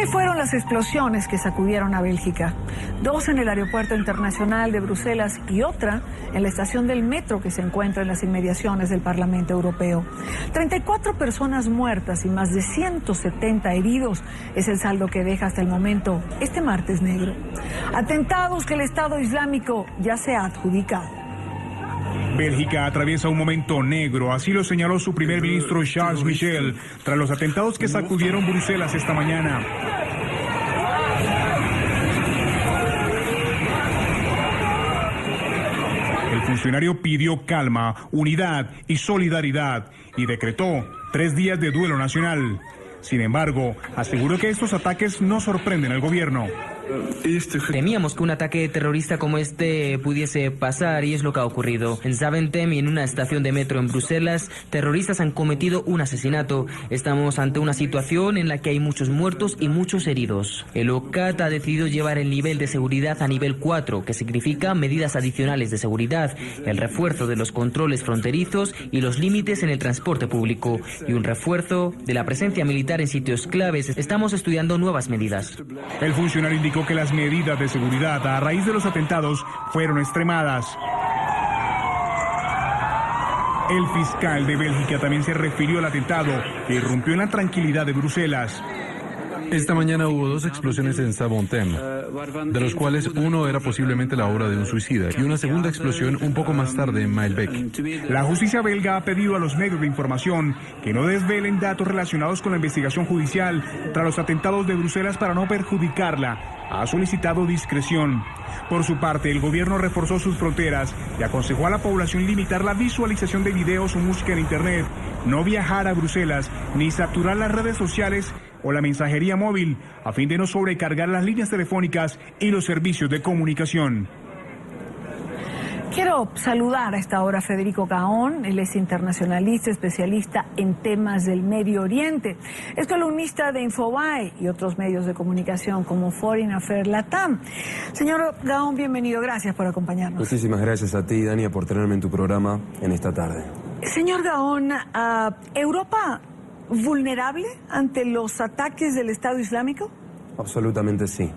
¿Qué fueron las explosiones que sacudieron a Bélgica? 2 en el aeropuerto internacional de Bruselas y otra en la estación del metro que se encuentra en las inmediaciones del Parlamento Europeo. 34 personas muertas y más de 170 heridos es el saldo que deja hasta el momento este martes negro. Atentados que el Estado Islámico ya se ha adjudicado. Bélgica atraviesa un momento negro, así lo señaló su primer ministro Charles Michel, tras los atentados que sacudieron Bruselas esta mañana. El funcionario pidió calma, unidad y solidaridad y decretó 3 días de duelo nacional. Sin embargo, aseguró que estos ataques no sorprenden al gobierno. Temíamos que un ataque terrorista como este pudiese pasar y es lo que ha ocurrido. En Zaventem y en una estación de metro en Bruselas, terroristas han cometido un asesinato. Estamos ante una situación en la que hay muchos muertos y muchos heridos. El OCAT ha decidido llevar el nivel de seguridad a nivel 4, que significa medidas adicionales de seguridad, el refuerzo de los controles fronterizos y los límites en el transporte público y un refuerzo de la presencia militar en sitios claves. Estamos estudiando nuevas medidas. El funcionario indicó que las medidas de seguridad a raíz de los atentados fueron extremadas. El fiscal de Bélgica también se refirió al atentado que irrumpió en la tranquilidad de Bruselas. Esta mañana hubo 2 explosiones en Zaventem, de los cuales uno era posiblemente la obra de un suicida y una segunda explosión un poco más tarde en Maelbeek. La justicia belga ha pedido a los medios de información que no desvelen datos relacionados con la investigación judicial tras los atentados de Bruselas para no perjudicarla. Ha solicitado discreción. Por su parte, el gobierno reforzó sus fronteras y aconsejó a la población limitar la visualización de videos o música en Internet, no viajar a Bruselas ni saturar las redes sociales o la mensajería móvil, a fin de no sobrecargar las líneas telefónicas y los servicios de comunicación. Quiero saludar a esta hora a Federico Gaón. Él es internacionalista, especialista en temas del Medio Oriente. Es columnista de Infobae y otros medios de comunicación como Foreign Affairs Latam. Señor Gaón, bienvenido. Gracias por acompañarnos. Muchísimas gracias a ti, Dania, por tenerme en tu programa en esta tarde. Señor Gaón, ¿Europa vulnerable ante los ataques del Estado Islámico? Absolutamente sí.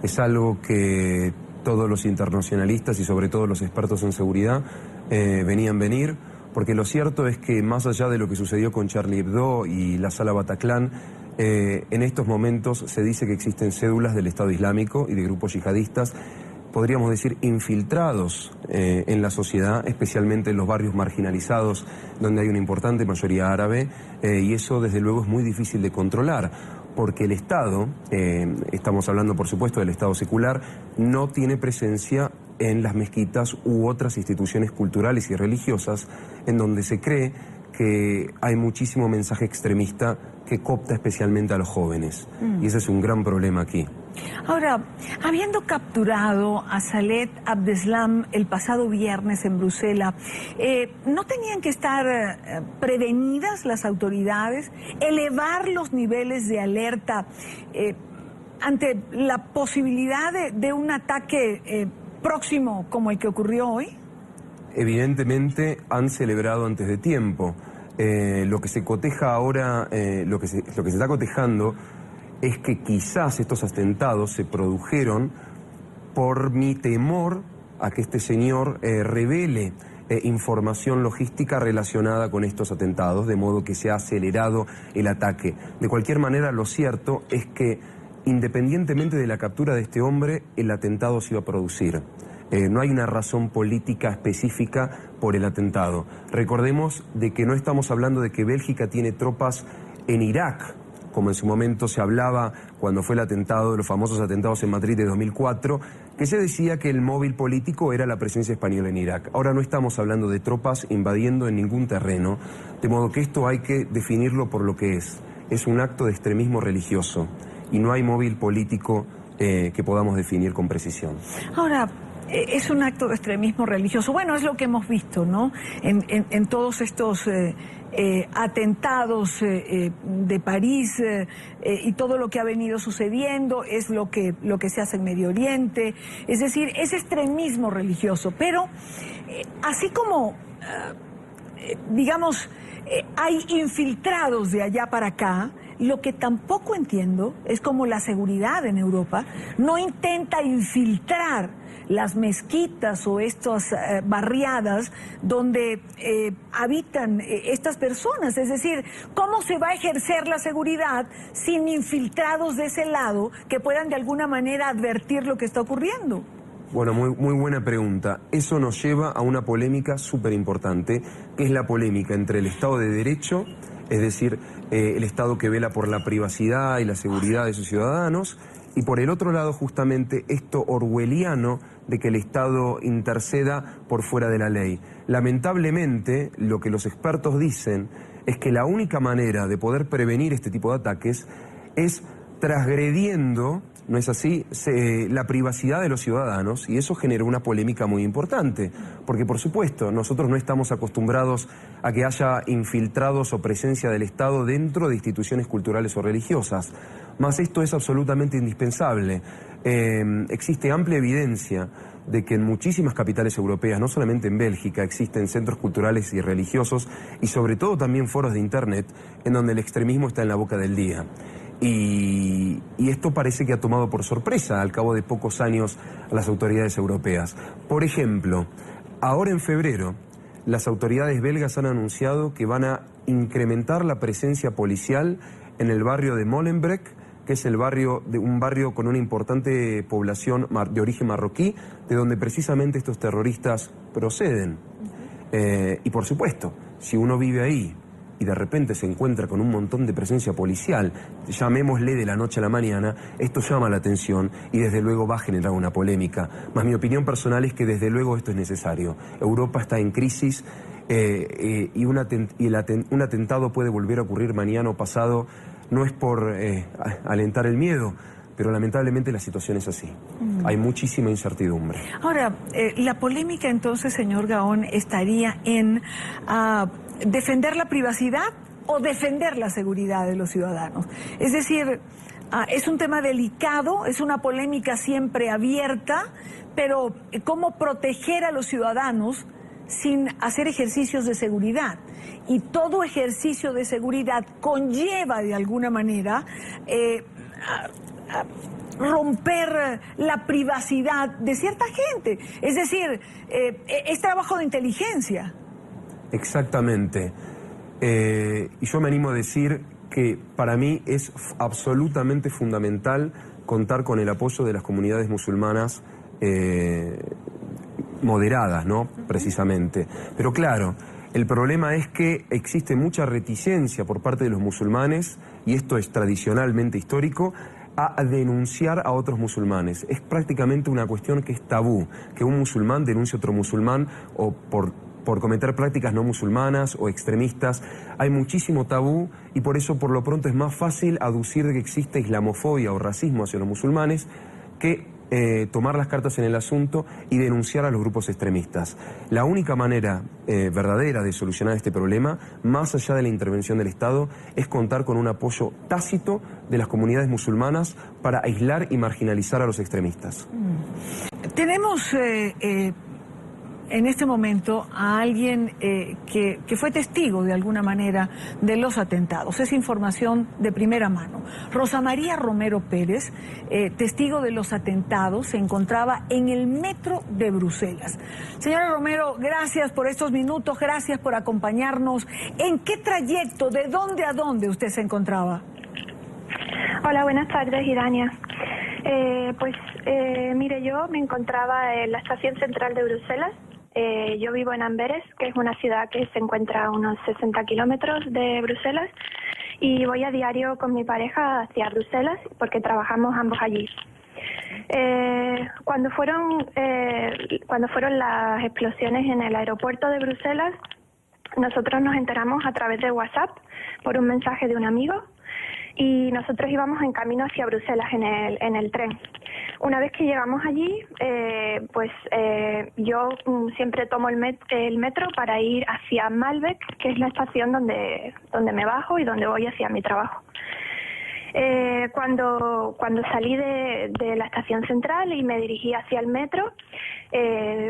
Es algo que todos los internacionalistas y sobre todo los expertos en seguridad venían venir, porque lo cierto es que más allá de lo que sucedió con Charlie Hebdo y la Sala Bataclan, en estos momentos se dice que existen cédulas del Estado Islámico y de grupos yihadistas, podríamos decir infiltrados en la sociedad, especialmente en los barrios marginalizados donde hay una importante mayoría árabe, y eso desde luego es muy difícil de controlar, porque el Estado, estamos hablando por supuesto del Estado secular, no tiene presencia en las mezquitas u otras instituciones culturales y religiosas en donde se cree que hay muchísimo mensaje extremista que coopta especialmente a los jóvenes. Y ese es un gran problema aquí. Ahora, habiendo capturado a Khaled Abdeslam el pasado viernes en Bruselas, ¿no tenían que estar prevenidas las autoridades, elevar los niveles de alerta ante la posibilidad de un ataque próximo como el que ocurrió hoy? Evidentemente han celebrado antes de tiempo. Lo que se coteja ahora, lo que se está cotejando es que quizás estos atentados se produjeron por mi temor a que este señor revele información logística relacionada con estos atentados, de modo que se ha acelerado el ataque. De cualquier manera, lo cierto es que independientemente de la captura de este hombre, el atentado se iba a producir. No hay una razón política específica por el atentado. Recordemos de que no estamos hablando de que Bélgica tiene tropas en Irak, como en su momento se hablaba cuando fue el atentado, los famosos atentados en Madrid de 2004, que se decía que el móvil político era la presencia española en Irak. Ahora no estamos hablando de tropas invadiendo en ningún terreno, de modo que esto hay que definirlo por lo que es. Es un acto de extremismo religioso y no hay móvil político que podamos definir con precisión. Ahora, es un acto de extremismo religioso. Bueno, es lo que hemos visto, ¿no? En todos estos atentados de París y todo lo que ha venido sucediendo, es lo que se hace en Medio Oriente. Es decir, es extremismo religioso. Pero así como, digamos, hay infiltrados de allá para acá, Lo que tampoco entiendo es cómo la seguridad en Europa no intenta infiltrar las mezquitas o estas barriadas donde habitan estas personas. Es decir, ¿cómo se va a ejercer la seguridad sin infiltrados de ese lado que puedan de alguna manera advertir lo que está ocurriendo? Bueno, muy buena pregunta. Eso nos lleva a una polémica súper importante, que es la polémica entre el Estado de Derecho, es decir, el Estado que vela por la privacidad y la seguridad de sus ciudadanos, y por el otro lado justamente esto orwelliano de que el Estado interceda por fuera de la ley. Lamentablemente, lo que los expertos dicen es que la única manera de poder prevenir este tipo de ataques es transgrediendo, ¿no es así?, la privacidad de los ciudadanos, y eso genera una polémica muy importante, porque por supuesto nosotros no estamos acostumbrados a que haya infiltrados o presencia del Estado dentro de instituciones culturales o religiosas, mas esto es absolutamente indispensable. Existe amplia evidencia de que en muchísimas capitales europeas, no solamente en Bélgica, existen centros culturales y religiosos y sobre todo también foros de internet en donde el extremismo está en la boca del día. Y esto parece que ha tomado por sorpresa al cabo de pocos años a las autoridades europeas. Por ejemplo, ahora en febrero, las autoridades belgas han anunciado que van a incrementar la presencia policial en el barrio de Molenbeek, que es un barrio con una importante población de origen marroquí, de donde precisamente estos terroristas proceden. Y por supuesto, si uno vive ahí y de repente se encuentra con un montón de presencia policial, llamémosle de la noche a la mañana, esto llama la atención y desde luego va a generar una polémica. Más mi opinión personal es que desde luego esto es necesario. Europa está en crisis y un atentado puede volver a ocurrir mañana o pasado. No es por alentar el miedo, pero lamentablemente la situación es así. Hay muchísima incertidumbre. Ahora, la polémica entonces, señor Gaón, estaría en defender la privacidad o defender la seguridad de los ciudadanos. Es decir, es un tema delicado, es una polémica siempre abierta, pero ¿cómo proteger a los ciudadanos sin hacer ejercicios de seguridad? Y todo ejercicio de seguridad conlleva de alguna manera romper la privacidad de cierta gente. Es decir, es trabajo de inteligencia. Exactamente. Y yo me animo a decir que para mí es absolutamente fundamental contar con el apoyo de las comunidades musulmanas moderadas, ¿no? Precisamente. Pero claro, el problema es que existe mucha reticencia por parte de los musulmanes, y esto es tradicionalmente histórico, a denunciar a otros musulmanes. Es prácticamente una cuestión que es tabú, que un musulmán denuncie a otro musulmán o por cometer prácticas no musulmanas o extremistas. Hay muchísimo tabú y por eso por lo pronto es más fácil aducir de que existe islamofobia o racismo hacia los musulmanes que tomar las cartas en el asunto y denunciar a los grupos extremistas. La única manera verdadera de solucionar este problema, más allá de la intervención del Estado, es contar con un apoyo tácito de las comunidades musulmanas para aislar y marginalizar a los extremistas. Tenemos en este momento a alguien que fue testigo de alguna manera de los atentados. Es información de primera mano. Rosa María Romero Pérez, testigo de los atentados, se encontraba en el metro de Bruselas. Señora Romero, gracias por estos minutos, gracias por acompañarnos. ¿En qué trayecto, de dónde a dónde usted se encontraba? Hola, buenas tardes, Irania. Mire, yo me encontraba en la estación central de Bruselas. Yo vivo en Amberes, que es una ciudad que se encuentra a unos 60 kilómetros de Bruselas, y voy a diario con mi pareja hacia Bruselas porque trabajamos ambos allí. Cuando fueron las explosiones en el aeropuerto de Bruselas, nosotros nos enteramos a través de WhatsApp por un mensaje de un amigo. Y nosotros íbamos en camino hacia Bruselas en el tren. Una vez que llegamos allí, yo siempre tomo el metro para ir hacia Malbec, que es la estación donde me bajo y donde voy hacia mi trabajo. Cuando salí de la estación central y me dirigí hacia el metro,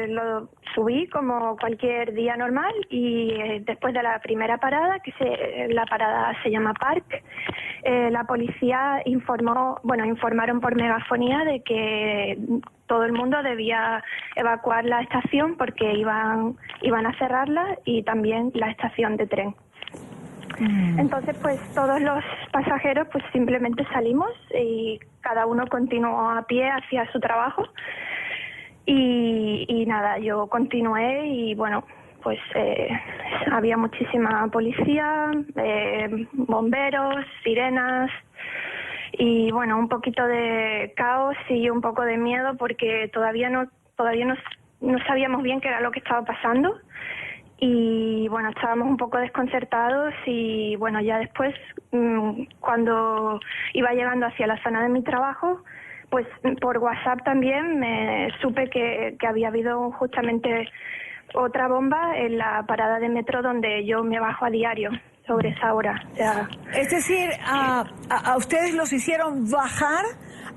lo subí como cualquier día normal y después de la primera parada, la parada se llama Parc, la policía informaron por megafonía de que todo el mundo debía evacuar la estación porque iban a cerrarla, y también la estación de tren. Entonces, pues todos los pasajeros pues simplemente salimos y cada uno continuó a pie hacia su trabajo. Y nada, yo continué y bueno, pues había muchísima policía, bomberos, sirenas y bueno, un poquito de caos y un poco de miedo porque todavía no sabíamos bien qué era lo que estaba pasando. Y bueno, estábamos un poco desconcertados y bueno, ya después cuando iba llegando hacia la zona de mi trabajo, pues por WhatsApp también me supe que había habido justamente otra bomba en la parada de metro donde yo me bajo a diario sobre esa hora. O sea, es decir, a ustedes los hicieron bajar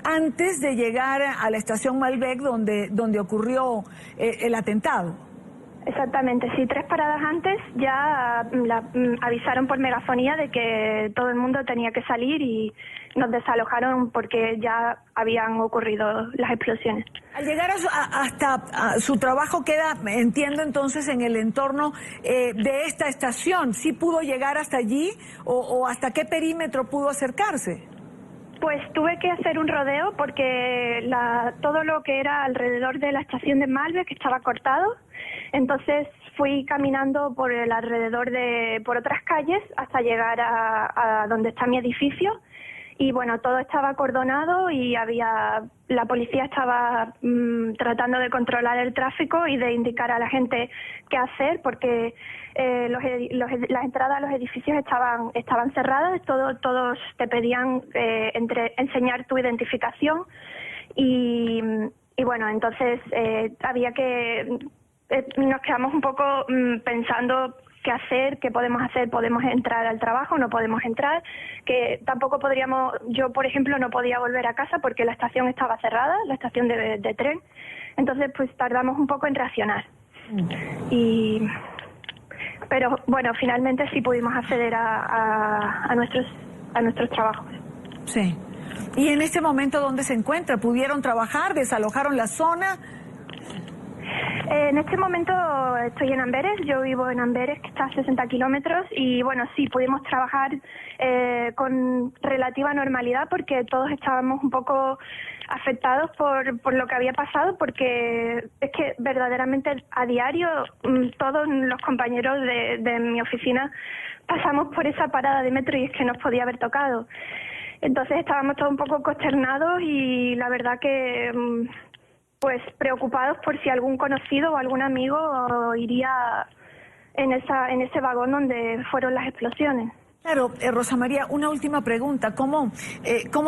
antes de llegar a la estación Malbec donde ocurrió el atentado. Exactamente, sí, 3 paradas antes ya avisaron por megafonía de que todo el mundo tenía que salir y nos desalojaron porque ya habían ocurrido las explosiones. Al llegar hasta su trabajo queda, entiendo entonces, en el entorno de esta estación. ¿Sí pudo llegar hasta allí o hasta qué perímetro pudo acercarse? Pues tuve que hacer un rodeo porque todo lo que era alrededor de la estación de Malbec estaba cortado. Entonces fui caminando por el alrededor por otras calles hasta llegar a donde está mi edificio. Y bueno, todo estaba acordonado y la policía estaba tratando de controlar el tráfico y de indicar a la gente qué hacer porque las entradas a los edificios estaban cerradas, todos te pedían enseñar tu identificación y bueno, entonces nos quedamos un poco pensando qué hacer, qué podemos hacer, podemos entrar al trabajo, no podemos entrar, que tampoco yo por ejemplo no podía volver a casa porque la estación estaba cerrada, la estación de tren, entonces pues tardamos un poco en reaccionar. Pero bueno, finalmente sí pudimos acceder a nuestros trabajos. Sí. ¿Y en este momento dónde se encuentra? ¿Pudieron trabajar? ¿Desalojaron la zona? En este momento estoy en Amberes, yo vivo en Amberes, que está a 60 kilómetros, y bueno, sí, pudimos trabajar con relativa normalidad porque todos estábamos un poco afectados por lo que había pasado, porque es que verdaderamente a diario todos los compañeros de mi oficina pasamos por esa parada de metro y es que nos podía haber tocado. Entonces estábamos todos un poco consternados y la verdad que pues preocupados por si algún conocido o algún amigo iría en ese vagón donde fueron las explosiones. Claro, Rosa María, una última pregunta. ¿Cómo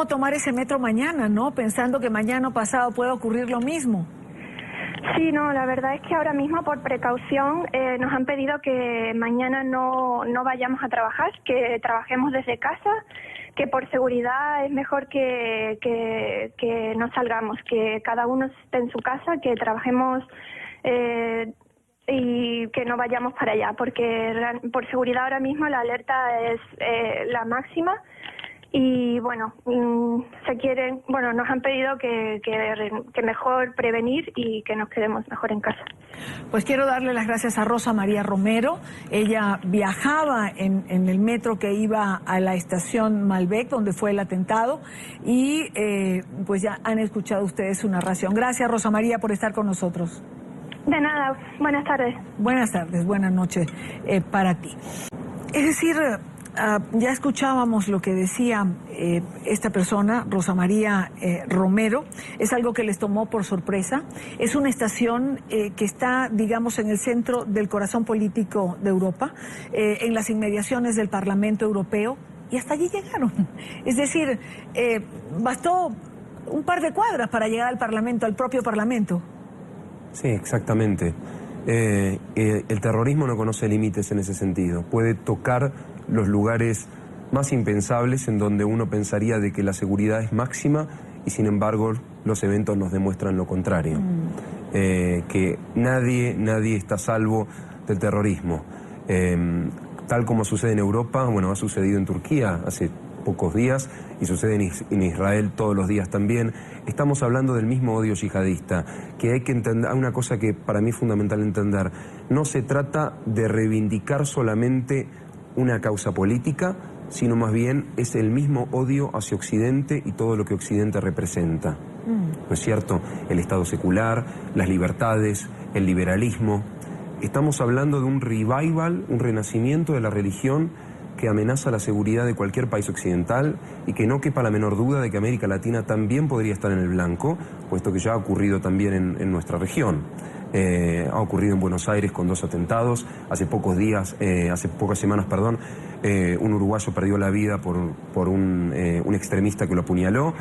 tomar ese metro mañana, no? Pensando que mañana o pasado puede ocurrir lo mismo. Sí, no, la verdad es que ahora mismo por precaución nos han pedido que mañana no vayamos a trabajar, que trabajemos desde casa, que por seguridad es mejor que no salgamos, que cada uno esté en su casa, que trabajemos y que no vayamos para allá, porque por seguridad ahora mismo la alerta es la máxima. Y bueno, nos han pedido que mejor prevenir y que nos quedemos mejor en casa. Pues quiero darle las gracias a Rosa María Romero. Ella viajaba en el metro que iba a la estación Malbec, donde fue el atentado, y pues ya han escuchado ustedes su narración. Gracias, Rosa María, por estar con nosotros. De nada, buenas tardes. Buenas tardes, buenas noches para ti. Es decir, ya escuchábamos lo que decía esta persona, Rosa María Romero. Es algo que les tomó por sorpresa. Es una estación que está, digamos, en el centro del corazón político de Europa, en las inmediaciones del Parlamento Europeo, y hasta allí llegaron. Es decir, bastó un par de cuadras para llegar al Parlamento, al propio Parlamento. Sí, exactamente. El terrorismo no conoce límites en ese sentido. Puede tocar los lugares más impensables en donde uno pensaría de que la seguridad es máxima y sin embargo los eventos nos demuestran lo contrario. Que nadie está a salvo del terrorismo. Tal como sucede en Europa, bueno, ha sucedido en Turquía hace pocos días y sucede en Israel todos los días también. Estamos hablando del mismo odio yihadista, que hay que entender, una cosa que para mí es fundamental entender, no se trata de reivindicar solamente una causa política, sino más bien es el mismo odio hacia Occidente y todo lo que Occidente representa. ¿No es cierto? El Estado secular, las libertades, el liberalismo. Estamos hablando de un revival, un renacimiento de la religión que amenaza la seguridad de cualquier país occidental y que no quepa la menor duda de que América Latina también podría estar en el blanco, puesto que ya ha ocurrido también en nuestra región. Ha ocurrido en Buenos Aires con 2 atentados, hace pocas semanas, un uruguayo perdió la vida por un extremista que lo apuñaló.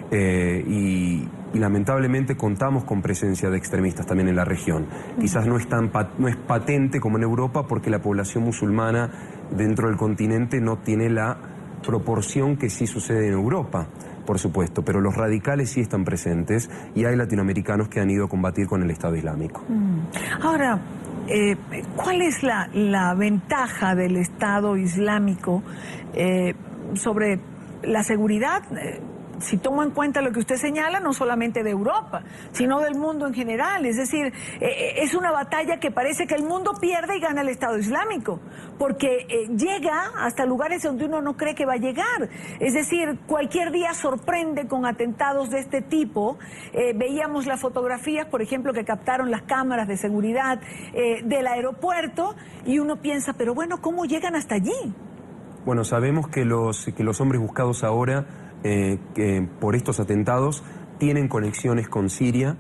Y lamentablemente contamos con presencia de extremistas también en la región. Quizás no es patente como en Europa porque la población musulmana dentro del continente no tiene la proporción que sí sucede en Europa, por supuesto, pero los radicales sí están presentes y hay latinoamericanos que han ido a combatir con el Estado Islámico. Ahora, ¿cuál es la ventaja del Estado Islámico sobre la seguridad? Si tomo en cuenta lo que usted señala, no solamente de Europa, sino del mundo en general. Es decir, es una batalla que parece que el mundo pierde y gana el Estado Islámico, porque llega hasta lugares donde uno no cree que va a llegar. Es decir, cualquier día sorprende con atentados de este tipo. Veíamos las fotografías, por ejemplo, que captaron las cámaras de seguridad del aeropuerto, y uno piensa, pero bueno, ¿cómo llegan hasta allí? Bueno, sabemos que los hombres buscados ahora que por estos atentados tienen conexiones con Siria,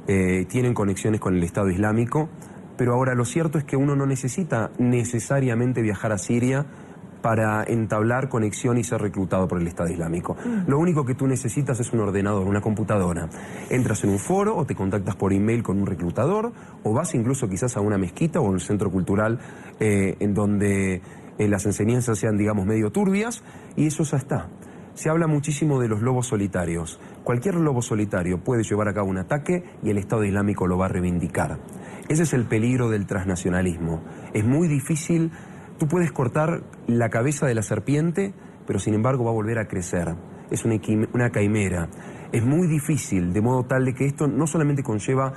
tienen conexiones con el Estado Islámico, pero ahora lo cierto es que uno no necesita necesariamente viajar a Siria para entablar conexión y ser reclutado por el Estado Islámico. Lo único que tú necesitas es un ordenador, una computadora. Entras en un foro o te contactas por email con un reclutador, o vas incluso quizás a una mezquita o a un centro cultural en donde las enseñanzas sean, digamos, medio turbias, y eso ya está. Se habla muchísimo de los lobos solitarios. Cualquier lobo solitario puede llevar a cabo un ataque y el Estado Islámico lo va a reivindicar. Ese es el peligro del transnacionalismo. Es muy difícil, tú puedes cortar la cabeza de la serpiente, pero sin embargo va a volver a crecer. Es una quimera. Es muy difícil, de modo tal de que esto no solamente conlleva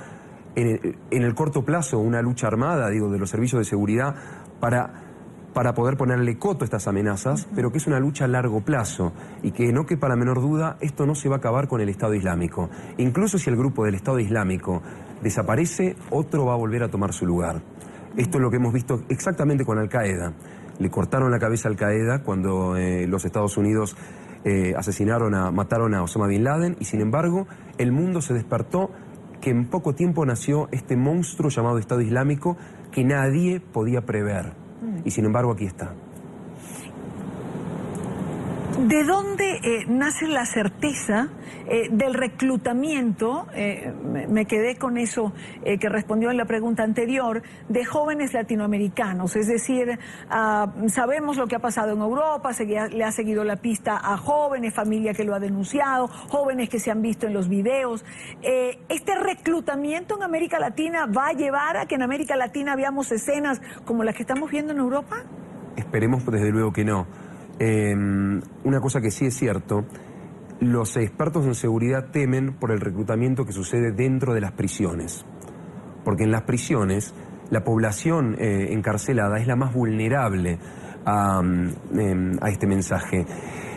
en el corto plazo una lucha armada, digo, de los servicios de seguridad para poder ponerle coto a estas amenazas, pero que es una lucha a largo plazo y que no quepa la menor duda, esto no se va a acabar con el Estado Islámico. Incluso si el grupo del Estado Islámico desaparece, otro va a volver a tomar su lugar. Esto es lo que hemos visto exactamente con Al-Qaeda. Le cortaron la cabeza a Al-Qaeda cuando los Estados Unidos mataron a Osama Bin Laden, y sin embargo el mundo se despertó que en poco tiempo nació este monstruo llamado Estado Islámico que nadie podía prever. Y sin embargo aquí está. ¿De dónde nace la certeza del reclutamiento? Me quedé con eso que respondió en la pregunta anterior, de jóvenes latinoamericanos. Es decir, sabemos lo que ha pasado en Europa, le ha seguido la pista a jóvenes, familia que lo ha denunciado, jóvenes que se han visto en los videos. ¿Este reclutamiento en América Latina va a llevar a que en América Latina veamos escenas como las que estamos viendo en Europa? Esperemos desde luego que no. Una cosa que sí es cierto, los expertos en seguridad temen por el reclutamiento que sucede dentro de las prisiones, porque en las prisiones la población encarcelada es la más vulnerable a este mensaje.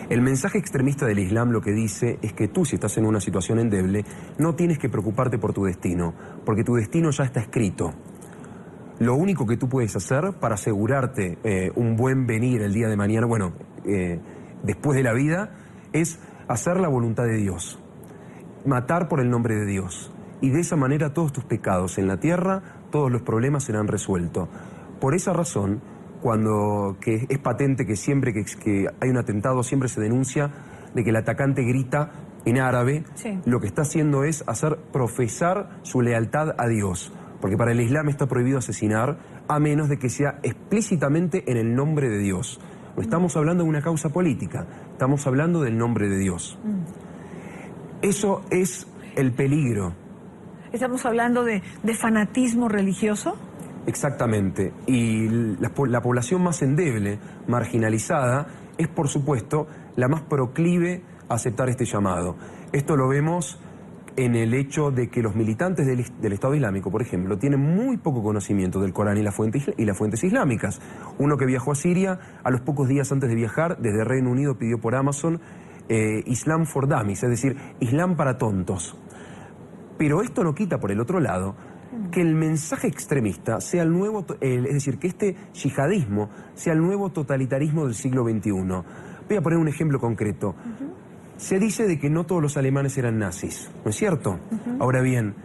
El mensaje extremista del Islam lo que dice es que tú, si estás en una situación endeble, no tienes que preocuparte por tu destino, porque tu destino ya está escrito. Lo único que tú puedes hacer para asegurarte un buen venir el día de mañana, después de la vida, es hacer la voluntad de Dios, matar por el nombre de Dios. Y de esa manera todos tus pecados en la tierra, todos los problemas serán resueltos. Por esa razón, que es patente que siempre que hay un atentado, siempre se denuncia de que el atacante grita en árabe, sí. Lo que está haciendo es profesar su lealtad a Dios. Porque para el Islam está prohibido asesinar a menos de que sea explícitamente en el nombre de Dios. No estamos hablando de una causa política, estamos hablando del nombre de Dios. Eso es el peligro. ¿Estamos hablando de fanatismo religioso? Exactamente. Y la población más endeble, marginalizada, es por supuesto la más proclive a aceptar este llamado. Esto lo vemos en el hecho de que los militantes del Estado Islámico, por ejemplo, tienen muy poco conocimiento del Corán y las fuentes islámicas. Uno que viajó a Siria, a los pocos días antes de viajar, desde Reino Unido pidió por Amazon Islam for Dummies, es decir, Islam para tontos. Pero esto no quita, por el otro lado, que el mensaje extremista sea el nuevo, es decir, que este yihadismo sea el nuevo totalitarismo del siglo XXI. Voy a poner un ejemplo concreto. Se dice de que no todos los alemanes eran nazis, ¿no es cierto? Ahora bien,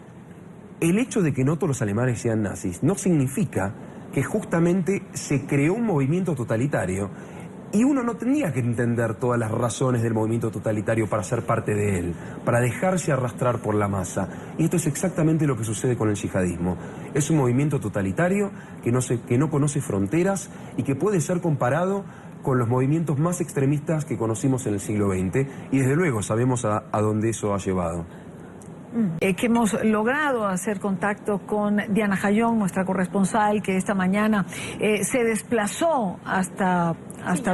el hecho de que no todos los alemanes sean nazis no significa que justamente se creó un movimiento totalitario y uno no tendría que entender todas las razones del movimiento totalitario para ser parte de él, para dejarse arrastrar por la masa. Y esto es exactamente lo que sucede con el yihadismo. Es un movimiento totalitario que no conoce fronteras y que puede ser comparado con los movimientos más extremistas que conocimos en el siglo XX, y desde luego sabemos a dónde eso ha llevado. Que hemos logrado hacer contacto con Diana Jayón, nuestra corresponsal, que esta mañana se desplazó hasta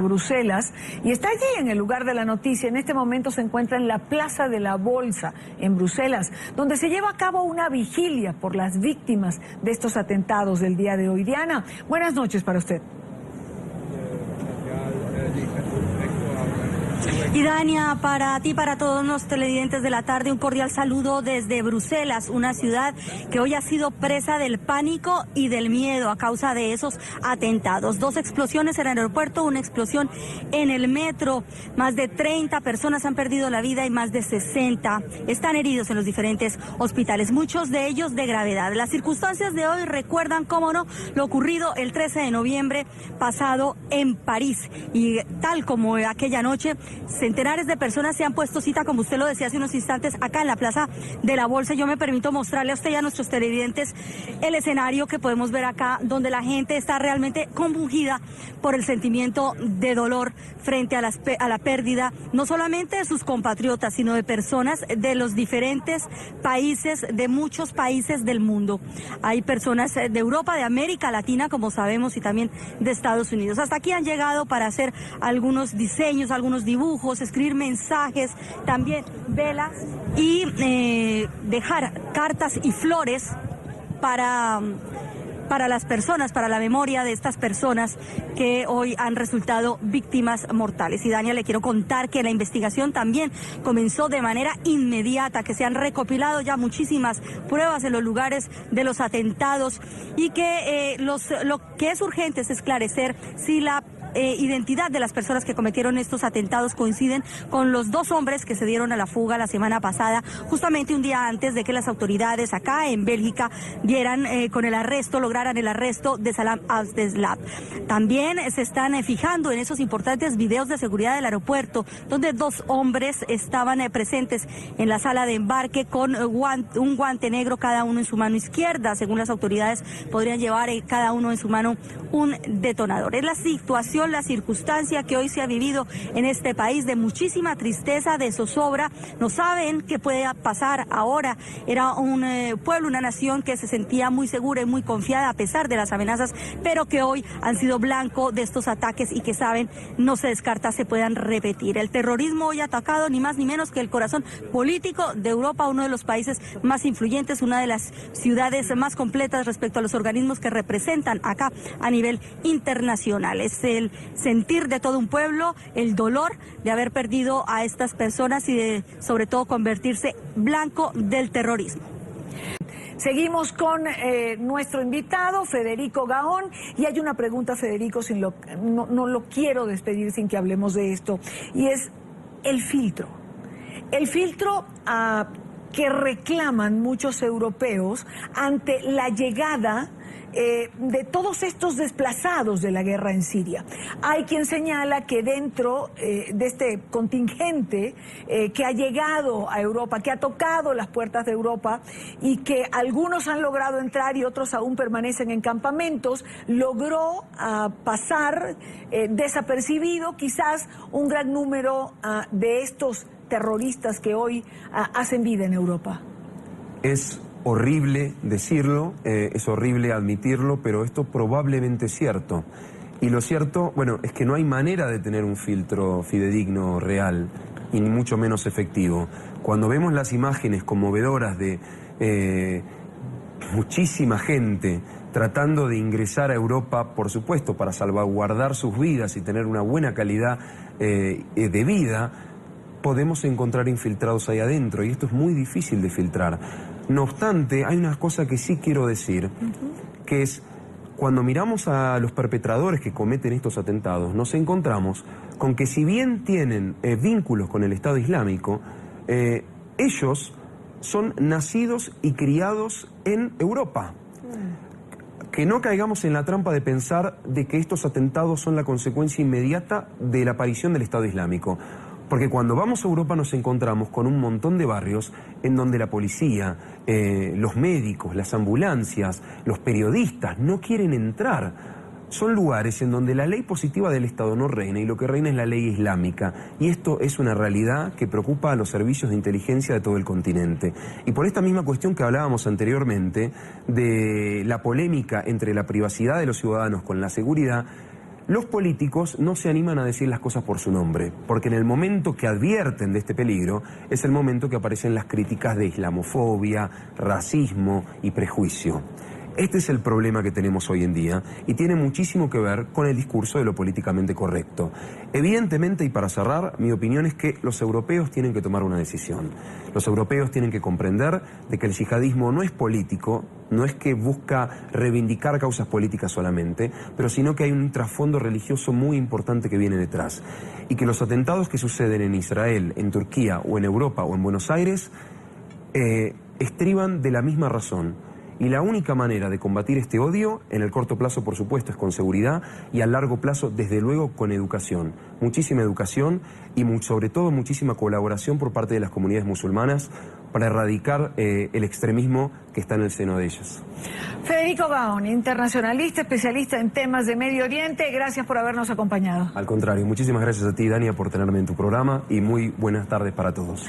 Bruselas y está allí en el lugar de la noticia. En este momento se encuentra en la Plaza de la Bolsa, en Bruselas, donde se lleva a cabo una vigilia por las víctimas de estos atentados del día de hoy. Diana, buenas noches para usted. Y Dania, para ti, para todos los televidentes de la tarde, un cordial saludo desde Bruselas, una ciudad que hoy ha sido presa del pánico y del miedo a causa de esos atentados. 2 explosiones en el aeropuerto, una explosión en el metro. Más de 30 personas han perdido la vida y más de 60 están heridos en los diferentes hospitales, muchos de ellos de gravedad. Las circunstancias de hoy recuerdan, cómo no, lo ocurrido el 13 de noviembre pasado en París. Y tal como aquella noche, centenares de personas se han puesto cita, como usted lo decía hace unos instantes, acá en la Plaza de la Bolsa. Yo me permito mostrarle a usted y a nuestros televidentes el escenario que podemos ver acá, donde la gente está realmente compungida por el sentimiento de dolor frente a la pérdida, no solamente de sus compatriotas, sino de personas de los diferentes países, de muchos países del mundo. Hay personas de Europa, de América Latina, como sabemos, y también de Estados Unidos. Hasta aquí han llegado para hacer algunos diseños, algunos dibujos, escribir mensajes, también velas y dejar cartas y flores para las personas, para la memoria de estas personas que hoy han resultado víctimas mortales. Y Dania, le quiero contar que la investigación también comenzó de manera inmediata, que se han recopilado ya muchísimas pruebas en los lugares de los atentados y que lo que es urgente es esclarecer si la identidad de las personas que cometieron estos atentados coinciden con los 2 hombres que se dieron a la fuga la semana pasada, justamente un día antes de que las autoridades acá en Bélgica lograran el arresto de Salam Abdeslam. También se están fijando en esos importantes videos de seguridad del aeropuerto, donde 2 hombres estaban presentes en la sala de embarque con un guante negro cada uno en su mano izquierda. Según las autoridades, podrían llevar cada uno en su mano un detonador. Es la situación, la circunstancia que hoy se ha vivido en este país, de muchísima tristeza, de zozobra. No saben qué puede pasar ahora. Era un pueblo, una nación que se sentía muy segura y muy confiada a pesar de las amenazas, pero que hoy han sido blanco de estos ataques y que saben, no se descarta, se puedan repetir. El terrorismo hoy ha atacado ni más ni menos que el corazón político de Europa, uno de los países más influyentes, una de las ciudades más completas respecto a los organismos que representan acá a nivel internacional. Es el sentir de todo un pueblo, el dolor de haber perdido a estas personas y de, sobre todo, convertirse blanco del terrorismo. Seguimos con nuestro invitado, Federico Gaón, y hay una pregunta, Federico, no lo quiero despedir sin que hablemos de esto, y es el filtro. El filtro que reclaman muchos europeos ante la llegada de todos estos desplazados de la guerra en Siria. Hay quien señala que dentro de este contingente que ha llegado a Europa, que ha tocado las puertas de Europa y que algunos han logrado entrar y otros aún permanecen en campamentos, logró pasar desapercibido quizás un gran número de estos terroristas que hoy hacen vida en Europa. Es horrible decirlo, es horrible admitirlo, pero esto probablemente es cierto. Y lo cierto, bueno, es que no hay manera de tener un filtro fidedigno, real, y ni mucho menos efectivo. Cuando vemos las imágenes conmovedoras de muchísima gente tratando de ingresar a Europa, por supuesto, para salvaguardar sus vidas y tener una buena calidad de vida, podemos encontrar infiltrados ahí adentro, y esto es muy difícil de filtrar. No obstante, hay una cosa que sí quiero decir, que es, cuando miramos a los perpetradores que cometen estos atentados, nos encontramos con que si bien tienen vínculos con el Estado Islámico, ellos son nacidos y criados en Europa. Que no caigamos en la trampa de pensar de que estos atentados son la consecuencia inmediata de la aparición del Estado Islámico. Porque cuando vamos a Europa nos encontramos con un montón de barrios en donde la policía, los médicos, las ambulancias, los periodistas no quieren entrar. Son lugares en donde la ley positiva del Estado no reina y lo que reina es la ley islámica. Y esto es una realidad que preocupa a los servicios de inteligencia de todo el continente. Y por esta misma cuestión que hablábamos anteriormente, de la polémica entre la privacidad de los ciudadanos con la seguridad, los políticos no se animan a decir las cosas por su nombre, porque en el momento que advierten de este peligro es el momento que aparecen las críticas de islamofobia, racismo y prejuicio. Este es el problema que tenemos hoy en día y tiene muchísimo que ver con el discurso de lo políticamente correcto. Evidentemente, y para cerrar, mi opinión es que los europeos tienen que tomar una decisión. Los europeos tienen que comprender de que el yihadismo no es político, no es que busca reivindicar causas políticas solamente, pero sino que hay un trasfondo religioso muy importante que viene detrás. Y que los atentados que suceden en Israel, en Turquía o en Europa o en Buenos Aires estriban de la misma razón. Y la única manera de combatir este odio, en el corto plazo por supuesto, es con seguridad, y a largo plazo desde luego con educación. Muchísima educación y sobre todo muchísima colaboración por parte de las comunidades musulmanas para erradicar el extremismo que está en el seno de ellas. Federico Gaón, internacionalista, especialista en temas de Medio Oriente, gracias por habernos acompañado. Al contrario, muchísimas gracias a ti, Dania, por tenerme en tu programa, y muy buenas tardes para todos.